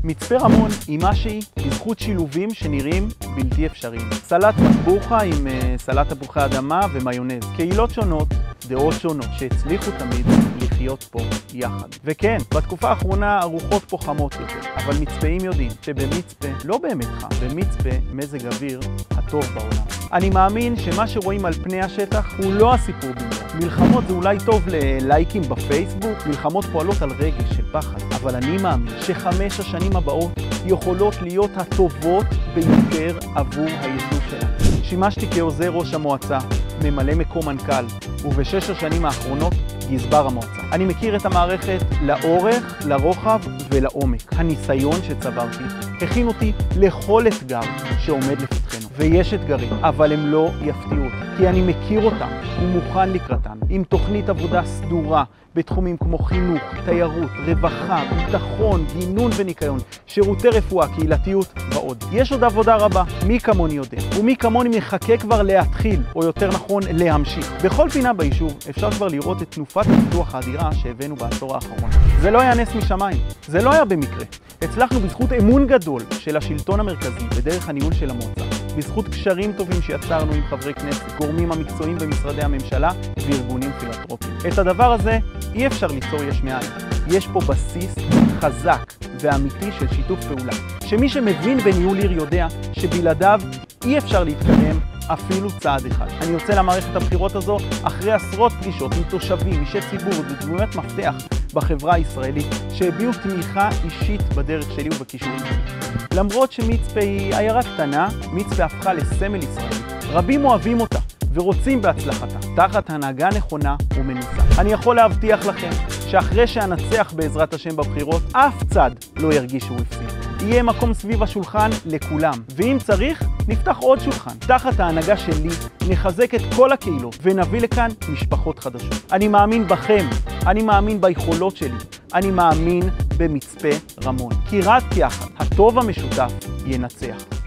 מצפה רמון היא מה שהיא, בזכות שילובים שנראים בלתי אפשריים. סלט מטבוחה עם סלט תפוחי אדמה ומיונז. קהילות שונות, דעות שונות, שהצליחו תמיד לחיות פה יחד. וכן, בתקופה האחרונה הרוחות פה חמות יותר, אבל מצפאים יודעים שבמצפה לא באמת חם, במצפה מזג אוויר הטוב בעולם. אני מאמין שמה שרואים על פני השטח הוא לא הסיפור במלואו. מלחמות זה אולי טוב ללייקים בפייסבוק, מלחמות פועלות על רגש של פחד, אבל אני מאמין ש5 השנים הבאות יכולות להיות הטובות ביותר עבור היישוב שלנו. שימשתי כעוזר ראש המועצה, ממלא מקום מנכ"ל, וב6 השנים האחרונות גזבר המועצה. אני מכיר את המערכת לאורך, לרוחב ולעומק. הניסיון שצברתי הכין אותי לכל אתגר שעומד לפתחנו. ויש אתגרים, אבל הם לא יפתיעו אותי, כי אני מכיר אותם ומוכן לקראתם, עם תוכנית עבודה סדורה בתחומים כמו חינוך, תיירות, רווחה, ביטחון, גינון וניקיון, שירותי רפואה, קהילתיות ועוד. יש עוד עבודה רבה, מי כמוני יודע, ומי כמוני מחכה כבר להתחיל, או יותר נכון להמשיך. בכל פינה ביישוב אפשר כבר לראות את תנופת הפיתוח האדירה שהבאנו בעשור האחרון. זה לא היה נס משמיים, זה לא היה במקרה. הצלחנו בזכות אמון גדול של השלטון המרכזי בדרך הניהול של המועצה, בזכות קשרים טובים שיצרנו עם חברי כנסת, גורמים המקצועיים במשרדי הממשלה וארגונים פילנתרופיים. את הדבר הזה אי אפשר ליצור יש מאין. יש פה בסיס חזק ואמיתי של שיתוף פעולה, שמי שמבין בניהול עיר יודע שבלעדיו אי אפשר להתקדם אפילו צעד אחד. אני יוצא למערכת הבחירות הזו אחרי עשרות פגישות עם תושבים, אישי ציבור ודמויות מפתח בחברה הישראלית שהביעו תמיכה אישית בדרך שלי ובכישורים שלי. למרות שמצפה היא עיירה קטנה, מצפה הפכה לסמל ישראלי. רבים אוהבים אותה ורוצים בהצלחתה, תחת הנהגה נכונה ומנוסה. אני יכול להבטיח לכם שאחרי שאנצח בעזרת השם בבחירות, אף צד לא ירגיש שהוא הפסיד. יהיה מקום סביב השולחן לכולם, ואם צריך, נפתח עוד שולחן. תחת ההנהגה שלי נחזק את כל הקהילות ונביא לכאן משפחות חדשות. אני מאמין בכם, אני מאמין ביכולות שלי, אני מאמין במצפה רמון. כי רק יחד, הטוב המשותף ינצח.